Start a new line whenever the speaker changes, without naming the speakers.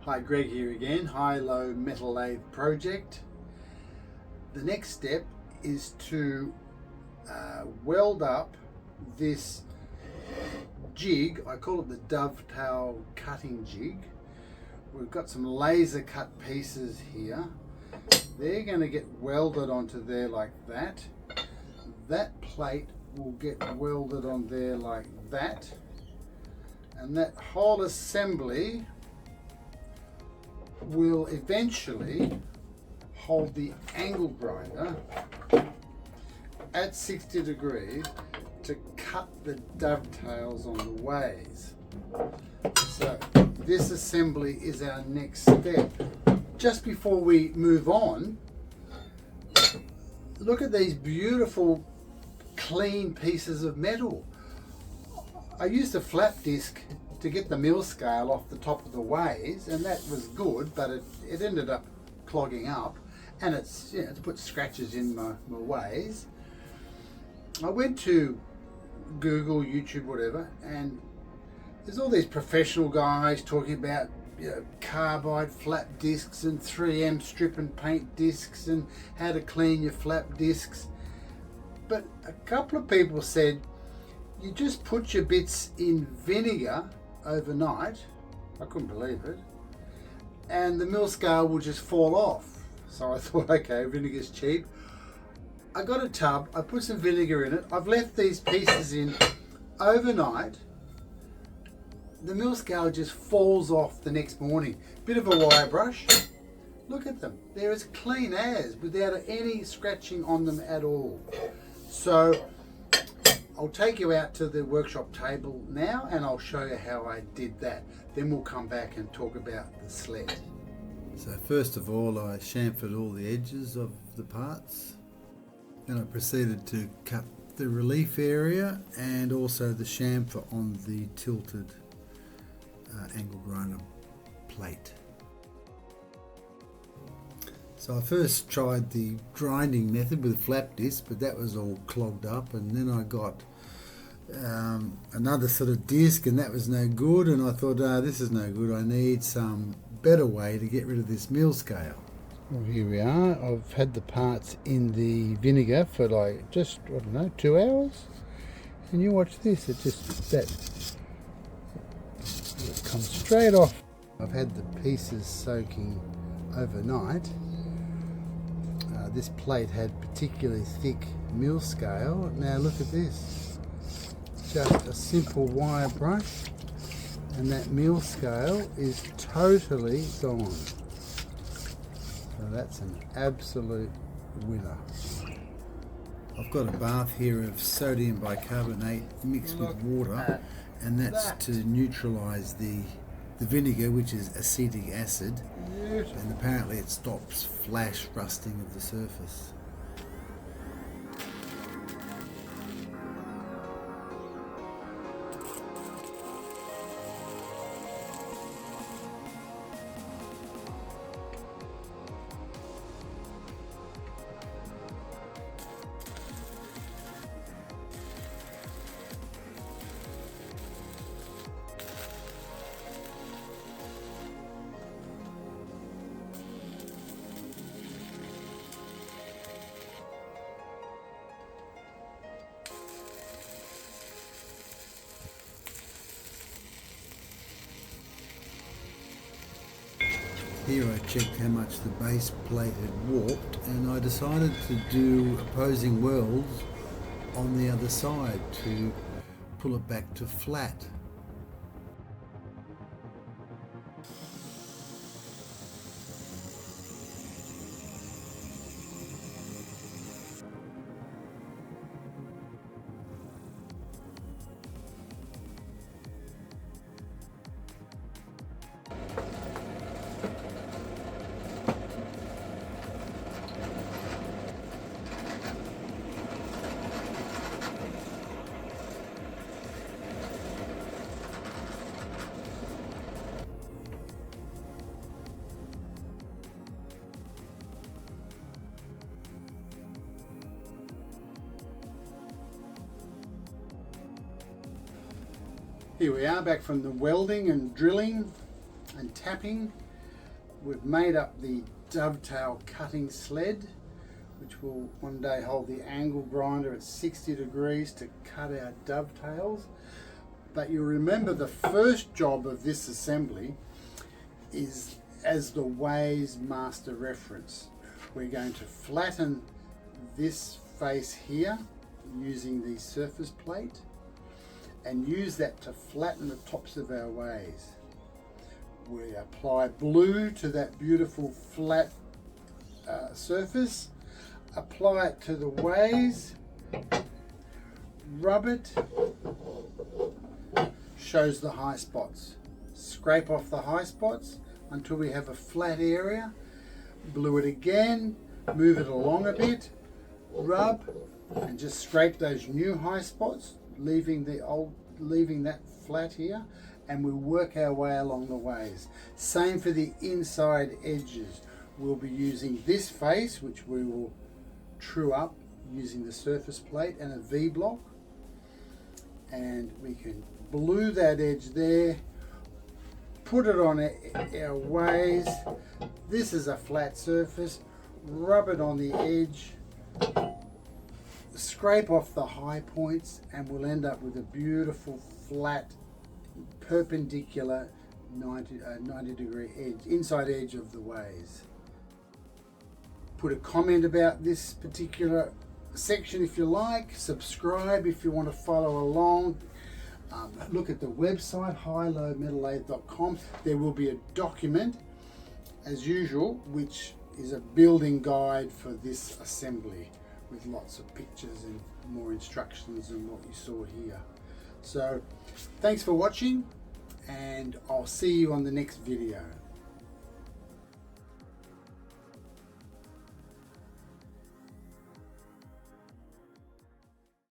Hi, Greg here again, HiLo Metal Lathe project. The next step is to weld up this jig. I call it the Dovetail Cutting Jig. We've got some laser cut pieces here. They're going to get welded onto there like that. That plate will get welded on there like that. And that whole assembly will eventually hold the angle grinder at 60 degrees to cut the dovetails on the ways. So this assembly is our next step. Just before we move on, look at these beautiful clean pieces of metal. I used a flap disc to get the mill scale off the top of the ways, and that was good, but it ended up clogging up, and it's put scratches in my ways. I went to Google, YouTube, whatever, and there's all these professional guys talking about carbide flap discs and 3M strip and paint discs and how to clean your flap discs. But a couple of people said you just put your bits in vinegar overnight. I couldn't believe it. And the mill scale will just fall off. So I thought, okay, vinegar's cheap. I got a tub, I put some vinegar in it. I've left these pieces in overnight. The mill scale just falls off the next morning. Bit of a wire brush. Look at them. They're as clean as, without any scratching on them at all. So I'll take you out to the workshop table now and I'll show you how I did that. Then we'll come back and talk about the sled. So first of all, I chamfered all the edges of the parts. Then I proceeded to cut the relief area and also the chamfer on the tilted angle grinder plate. So I first tried the grinding method with flap disc, but that was all clogged up, and then I got another sort of disc, and that was no good, and I thought, this is no good, I need some better way to get rid of this mill scale. Well, here we are. I've had the parts in the vinegar for like just, I don't know, 2 hours, and you watch this, it comes straight off. I've had the pieces soaking overnight. This plate had particularly thick mill scale. Now look at this. Just a simple wire brush and that mill scale is totally gone. So that's an absolute winner. I've got a bath here of sodium bicarbonate mixed with water, and that's to neutralise the vinegar, which is acetic acid, and apparently it stops flash rusting of the surface. Here I checked how much the base plate had warped, and I decided to do opposing welds on the other side to pull it back to flat. Here we are back from the welding and drilling and tapping. we've made up the Dovetail Cutting Sled, which will one day hold the angle grinder at 60 degrees to cut our dovetails. But you'll remember the first job of this assembly is as the Ways master reference. We're going to flatten this face here using the surface plate and use that to flatten the tops of our Ways. We apply blue to that beautiful flat surface, apply it to the Ways, rub it, shows the high spots. Scrape off the high spots until we have a flat area, blue it again, move it along a bit, rub, and just scrape those new high spots, leaving that flat here, and we'll work our way along the Ways. Same for the inside edges. We'll be using this face, which we will true up using the surface plate and a V-block, and we can blue that edge there, put it on our Ways. This is a flat surface, rub it on the edge, scrape off the high points, and we'll end up with a beautiful flat perpendicular 90 degree edge, inside edge of the Ways. Put a comment about this particular section if you like, subscribe if you want to follow along. Look at the website HiLoMetalLathe.com. There will be a document as usual which is a building guide for this assembly with lots of pictures and more instructions than what you saw here. So thanks for watching, and I'll see you on the next video.